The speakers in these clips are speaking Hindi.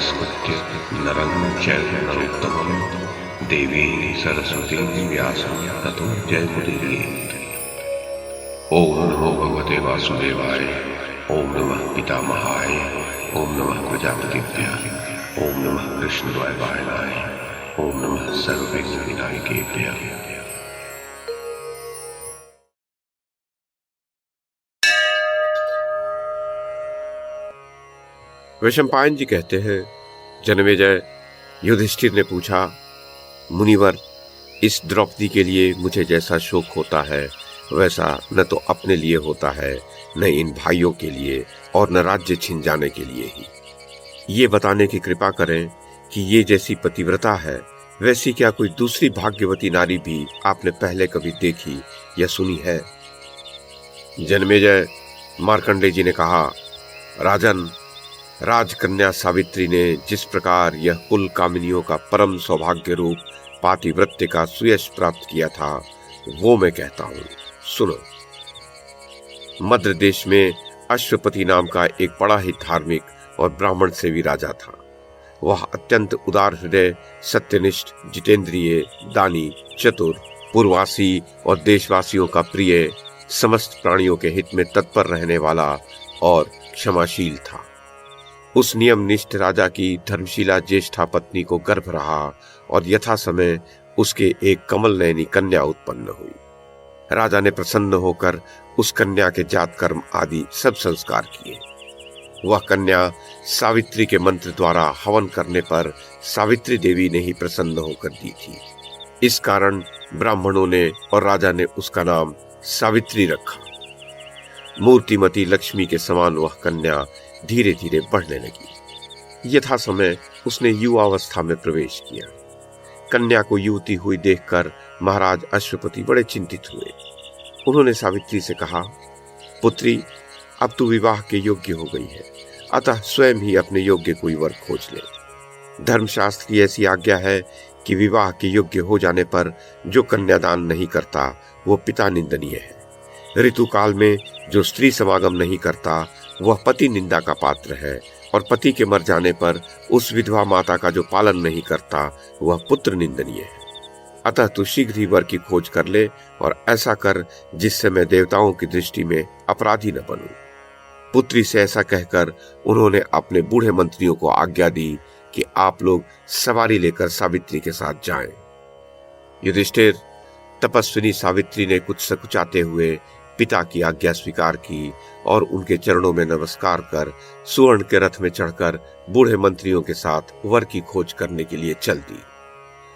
नमस्कृत्य नरं चैव नरोत्तमं देवीं सरस्वतीं व्यासं ततो जयमुदीरयेत्। ओम नमो भगवते वासुदेवाय, ओम नमः पितामहाय, ओम नमः प्रजापतिभ्यः, ओम नमः कृष्णद्वैपायनाय, ओम नमः सर्वविघ्नविनायकेभ्यः। वैशंपायन जी कहते हैं, जन्मेजय, युधिष्ठिर ने पूछा, मुनिवर, इस द्रौपदी के लिए मुझे जैसा शोक होता है वैसा न तो अपने लिए होता है, न इन भाइयों के लिए, और न राज्य छिन जाने के लिए ही। ये बताने की कृपा करें कि ये जैसी पतिव्रता है वैसी क्या कोई दूसरी भाग्यवती नारी भी आपने पहले कभी देखी या सुनी है? जन्मेजय, मार्कंडेय जी ने कहा, राजन, राजकन्या सावित्री ने जिस प्रकार यह कुल कामिनियों का परम सौभाग्य रूप पातिव्रत्य का सुयश प्राप्त किया था, वो मैं कहता हूं, सुनो। मद्र देश में अश्वपति नाम का एक बड़ा ही धार्मिक और ब्राह्मण सेवी राजा था। वह अत्यंत उदार हृदय, सत्यनिष्ठ, जितेंद्रिय, दानी, चतुर, पूर्वासी और देशवासियों का प्रिय, समस्त प्राणियों के हित में तत्पर रहने वाला और क्षमाशील था। उस नियमनिष्ठ राजा की धर्मशीला ज्येष्ठा पत्नी को गर्भ रहा और यथा समय उसके एक कमल नयनी कन्या उत्पन्न हुई। राजा ने प्रसन्न होकर उस कन्या के जात कर्म आदि सब संस्कार किए। वह कन्या सावित्री के मंत्र द्वारा हवन करने पर सावित्री देवी ने ही प्रसन्न होकर दी थी। इस कारण ब्राह्मणों ने और राजा ने उसका नाम सावित्री रखा। मूर्तिमती लक्ष्मी के समान वह कन्या धीरे धीरे बढ़ने लगी। यथा समय उसने युवावस्था में प्रवेश किया। कन्या को युवती हुई देखकर महाराज अश्वपति बड़े चिंतित हुए। उन्होंने सावित्री से कहा, पुत्री, अब तू विवाह के योग्य हो गई है, अतः स्वयं ही अपने योग्य कोई वर खोज ले। धर्मशास्त्र की ऐसी आज्ञा है कि विवाह के योग्य हो जाने पर जो कन्यादान नहीं करता वो पिता निंदनीय है। ऋतु काल में जो स्त्री समागम नहीं करता वह पति निंदा का पात्र है, और पति के मर जाने पर उस विधवा माता का जो पालन नहीं करता वह पुत्र निंदनीय है। अतः तू शीघ्र ही वर की खोज कर ले और ऐसा कर जिससे मैं देवताओं की दृष्टि में अपराधी न बनूं। पुत्री से ऐसा कहकर उन्होंने अपने बूढ़े मंत्रियों को आज्ञा दी कि आप लोग सवारी लेकर सावित्री के साथ जाएं। युधिष्ठिर, तपस्विनी सावित्री ने कुछ सकुचाते हुए पिता की आज्ञा स्वीकार की और उनके चरणों में नमस्कार कर सुवर्ण के रथ में चढ़कर बूढ़े मंत्रियों के साथ वर की खोज करने के लिए चल दी।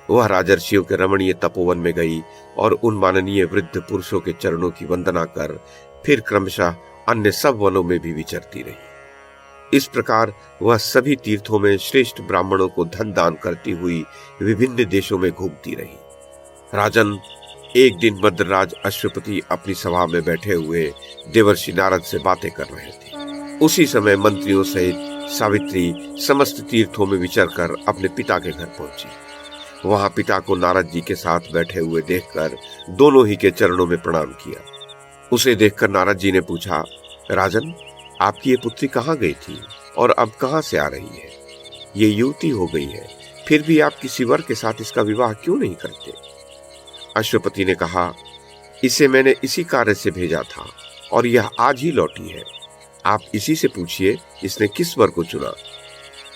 वह राजर्षियों के रमणीय तपोवन में गई और उन माननीय वृद्ध पुरुषों के चरणों की वंदना कर फिर क्रमशः अन्य सब वनों में भी विचरती रही। इस प्रकार वह सभी तीर्थों में श्रेष्ठ ब्राह्मणों को धन दान करती हुई विभिन्न देशों में घूमती रही। राजन, एक दिन मद्रराज अश्वपति अपनी सभा में बैठे हुए देवर्षि नारद से बातें कर रहे थे। उसी समय मंत्रियों सहित सावित्री समस्त तीर्थों में विचरकर अपने पिता के घर पहुंची। वहां पिता को नारद जी के साथ बैठे हुए देखकर दोनों ही के चरणों में प्रणाम किया। उसे देखकर नारद जी ने पूछा, राजन, आपकी ये पुत्री कहाँ गई थी और अब कहाँ से आ रही है? ये युवती हो गई है, फिर भी आप किसी वर के साथ इसका विवाह क्यों नहीं करते? अश्वपति ने कहा, इसे मैंने इसी कार्य से भेजा था और यह आज ही लौटी है। आप इसी से पूछिए इसने किस वर को चुना।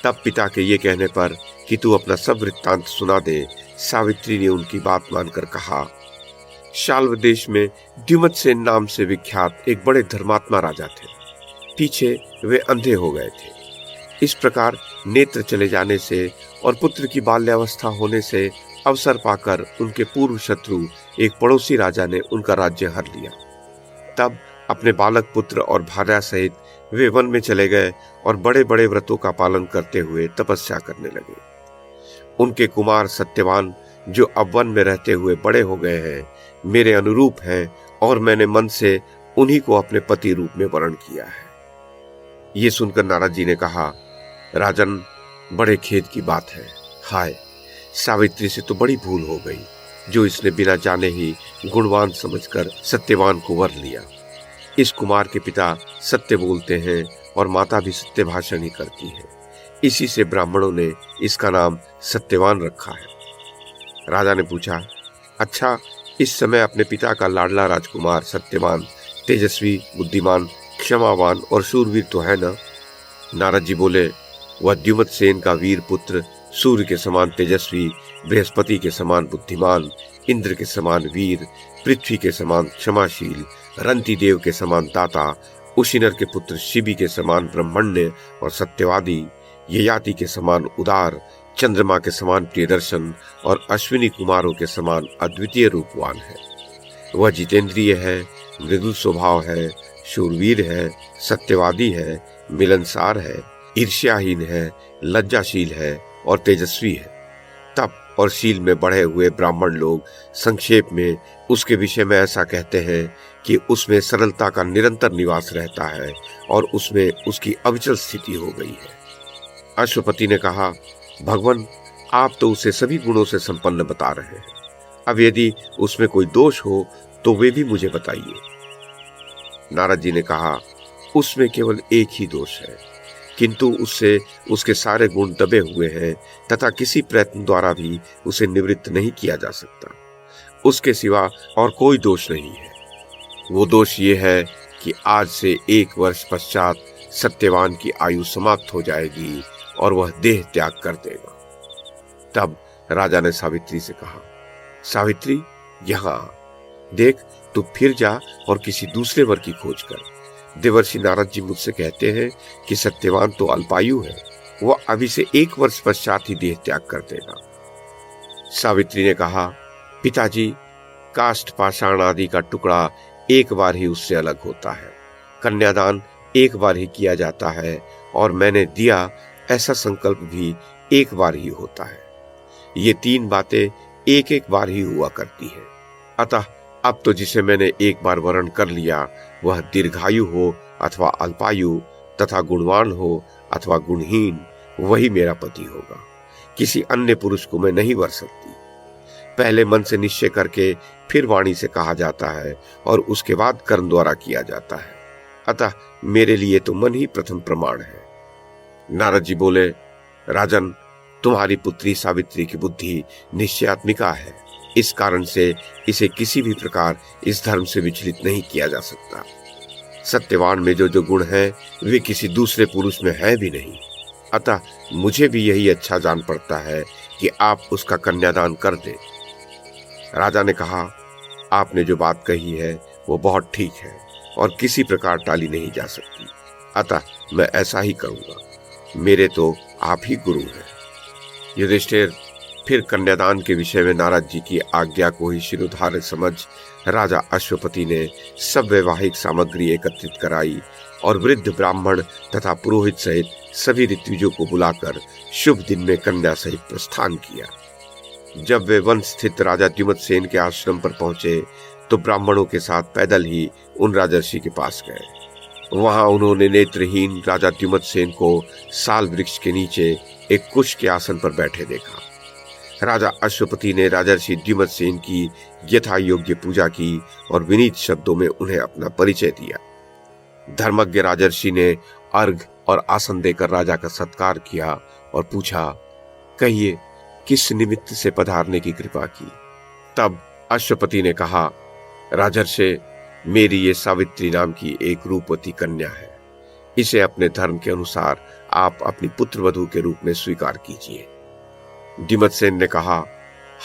तब पिता के ये कहने पर कि तू अपना सब वृत्तांत सुना दे, सावित्री ने उनकी बात मानकर कहा, शाल्व देश में द्युमत्सेन नाम से विख्यात एक बड़े धर्मात्मा राजा थे। पीछे वे अंधे हो गए थे। इस प्रकार नेत्र चले जाने से और पुत्र की बाल्यावस्था होने से अवसर पाकर उनके पूर्व शत्रु एक पड़ोसी राजा ने उनका राज्य हर लिया। तब अपने बालक पुत्र और भार्या सहित वे वन में चले गए और बड़े बड़े व्रतों का पालन करते हुए तपस्या करने लगे। उनके कुमार सत्यवान, जो अब वन में रहते हुए बड़े हो गए हैं, मेरे अनुरूप हैं और मैंने मन से उन्हीं को अपने पति रूप में वर्ण किया है। ये सुनकर नारद जी ने कहा, राजन, बड़े खेद की बात है। हाय, सावित्री से तो बड़ी भूल हो गई, जो इसने बिना जाने ही गुणवान समझकर सत्यवान को वर लिया। इस कुमार के पिता सत्य बोलते हैं और माता भी सत्य भाषण ही करती है। इसी से ब्राह्मणों ने इसका नाम सत्यवान रखा है। राजा ने पूछा, अच्छा, इस समय अपने पिता का लाडला राजकुमार सत्यवान तेजस्वी, बुद्धिमान, क्षमावान और शूरवीर तो है ना? नारद जी बोले, वह द्युमत सेन का वीर पुत्र, सूर्य के समान तेजस्वी, बृहस्पति के समान बुद्धिमान, इंद्र के समान वीर, पृथ्वी के समान क्षमाशील, रंति देव के समान दाता, उशिनर के पुत्र शिबी के समान ब्रह्मण्य और सत्यवादी, ययाति के समान उदार, चंद्रमा के समान प्रियदर्शन और अश्विनी कुमारों के समान अद्वितीय रूपवान है। वह जितेंद्रिय है, मृदु स्वभाव है, शूरवीर है, सत्यवादी है, मिलनसार है, ईर्ष्याहीन है, लज्जाशील है और तेजस्वी है। तप और शील में बढ़े हुए ब्राह्मण लोग संक्षेप में उसके विषय में ऐसा कहते हैं कि उसमें सरलता का निरंतर निवास रहता है और उसमें उसकी अविचल स्थिति हो गई है। अश्वपति ने कहा, भगवान, आप तो उसे सभी गुणों से संपन्न बता रहे हैं। अब यदि उसमें कोई दोष हो तो वे भी मुझे बताइए। नारद जी ने कहा, उसमें केवल एक ही दोष है, किंतु उससे उसके सारे गुण दबे हुए हैं तथा किसी प्रयत्न द्वारा भी उसे निवृत्त नहीं किया जा सकता। उसके सिवा और कोई दोष नहीं है। वो दोष ये है कि आज से 1 वर्ष पश्चात सत्यवान की आयु समाप्त हो जाएगी और वह देह त्याग कर देगा। तब राजा ने सावित्री से कहा, सावित्री, यहाँ देख, तू फिर जा और किसी दूसरे वर की खोज कर। देवर्षि नारद जी मुझसे कहते हैं कि सत्यवान तो अल्पायु है, वह अभी से 1 वर्ष पश्चात ही देह त्याग कर देगा। सावित्री ने कहा, पिताजी, काष्ठ पाषाण आदि का टुकड़ा एक बार ही उससे अलग होता है, कन्यादान एक बार ही किया जाता है और मैंने दिया ऐसा संकल्प भी एक बार ही होता है। ये 3 बातें एक एक बार ही हुआ करती है। अतः अब तो जिसे मैंने एक बार वर्ण कर लिया वह दीर्घायु हो अथवा अल्पायु, तथा गुणवान हो अथवा गुणहीन, वही मेरा पति होगा। किसी अन्य पुरुष को मैं नहीं वर सकती। पहले मन से निश्चय करके फिर वाणी से कहा जाता है और उसके बाद कर्म द्वारा किया जाता है। अतः मेरे लिए तो मन ही प्रथम प्रमाण है। नारद जी बोले, राजन, तुम्हारी पुत्री सावित्री की बुद्धि निश्चयात्मिका है, इस कारण से इसे किसी भी प्रकार इस धर्म से विचलित नहीं किया जा सकता। सत्यवान में जो जो गुण है वे किसी दूसरे पुरुष में है भी नहीं। अतः मुझे भी यही अच्छा जान पड़ता है कि आप उसका कन्यादान कर दें। राजा ने कहा, आपने जो बात कही है वो बहुत ठीक है और किसी प्रकार टाली नहीं जा सकती। अतः मैं ऐसा ही करूंगा। मेरे तो आप ही गुरु हैं। युधिष्ठिर फिर कन्यादान के विषय में नारद जी की आज्ञा को ही शिरोधार्य समझ राजा अश्वपति ने सब वैवाहिक सामग्री एकत्रित कराई और वृद्ध ब्राह्मण तथा पुरोहित सहित सभी ऋत्विजों को बुलाकर शुभ दिन में कन्या सहित प्रस्थान किया। जब वे वन स्थित राजा द्युमत सेन के आश्रम पर पहुंचे तो ब्राह्मणों के साथ पैदल ही उन राजर्षि के पास गए। वहां उन्होंने नेत्रहीन राजा द्युमत सेन को साल वृक्ष के नीचे एक कुश के आसन पर बैठे देखा। राजा अश्वपति ने राजर्षि द्युमत सेन की यथा योग्य पूजा की और विनीत शब्दों में उन्हें अपना परिचय दिया। धर्मज्ञ राजर्षि ने अर्घ और आसन देकर राजा का सत्कार किया और पूछा, कहिए, किस निमित्त से पधारने की कृपा की? तब अश्वपति ने कहा, राजर्षि, मेरी ये सावित्री नाम की एक रूपवती कन्या है। इसे अपने धर्म के अनुसार आप अपनी पुत्रवधू के रूप में स्वीकार कीजिए। द्युमत सेन ने कहा,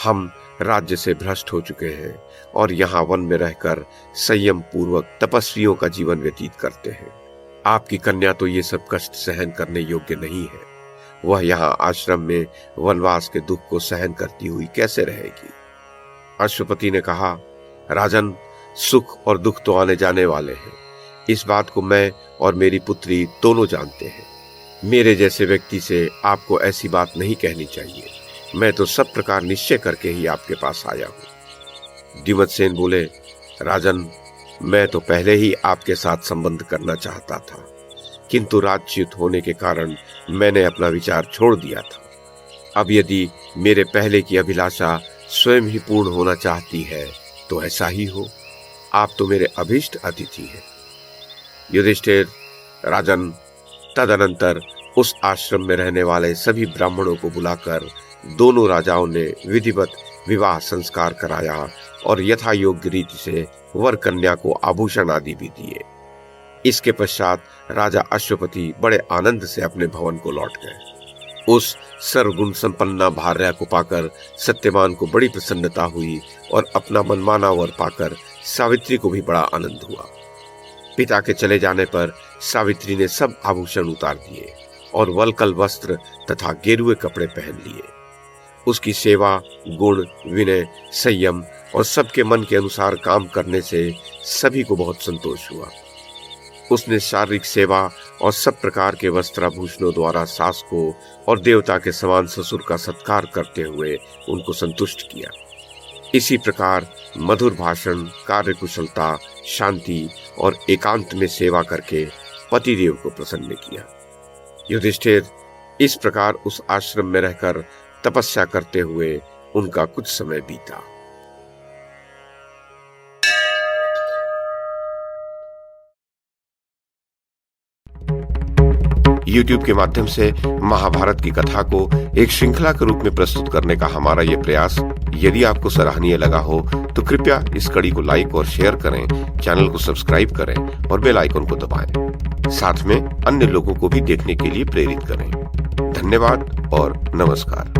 हम राज्य से भ्रष्ट हो चुके हैं और यहाँ वन में रहकर संयम पूर्वक तपस्वियों का जीवन व्यतीत करते हैं। आपकी कन्या तो ये सब कष्ट सहन करने योग्य नहीं है। वह यहाँ आश्रम में वनवास के दुख को सहन करती हुई कैसे रहेगी? अश्वपति ने कहा, राजन, सुख और दुख तो आने जाने वाले हैं। इस बात को मैं और मेरी पुत्री दोनों जानते हैं। मेरे जैसे व्यक्ति से आपको ऐसी बात नहीं कहनी चाहिए। मैं तो सब प्रकार निश्चय करके ही आपके पास आया हूँ। द्युमत सेन बोले, राजन, मैं तो पहले ही आपके साथ संबंध करना चाहता था, किंतु राज्यच्युत होने के कारण मैंने अपना विचार छोड़ दिया था। अब यदि मेरे पहले की अभिलाषा स्वयं ही पूर्ण होना चाहती है तो ऐसा ही हो। आप तो मेरे अभीष्ट अतिथि हैं। युधिष्ठिर, राजन, तदनंतर उस आश्रम में रहने वाले सभी ब्राह्मणों को बुलाकर दोनों राजाओं ने विधिवत विवाह संस्कार कराया और यथा योग्य रीति से वर कन्या को आभूषण आदि भी दिए। इसके पश्चात राजा अश्वपति बड़े आनंद से अपने भवन को लौट गए। उस सर्वगुण संपन्ना भार्या को पाकर सत्यवान को बड़ी प्रसन्नता हुई और अपना मनमाना वर पाकर सावित्री को भी बड़ा आनंद हुआ। पिता के चले जाने पर सावित्री ने सब आभूषण उतार दिए और वलकल वस्त्र तथा गेरुए कपड़े पहन लिए। उसकी सेवा, गुण, विनय, संयम और सबके मन के अनुसार काम करने से सभी को बहुत संतोष हुआ। उसने शारीरिक सेवा और सब प्रकार के वस्त्राभूषणों द्वारा सास को और देवता के समान ससुर का सत्कार करते हुए उनको संतुष्ट किया। इसी प्रकार मधुर भाषण, कार्यकुशलता, शांति और एकांत में सेवा करके पतिदेव को प्रसन्न किया। युधिष्ठिर इस प्रकार उस आश्रम में रहकर तपस्या करते हुए उनका कुछ समय बीता। YouTube के माध्यम से महाभारत की कथा को एक श्रृंखला के रूप में प्रस्तुत करने का हमारा यह प्रयास यदि आपको सराहनीय लगा हो तो कृपया इस कड़ी को लाइक और शेयर करें, चैनल को सब्सक्राइब करें और बेल आइकन को दबाएं। साथ में अन्य लोगों को भी देखने के लिए प्रेरित करें। धन्यवाद और नमस्कार।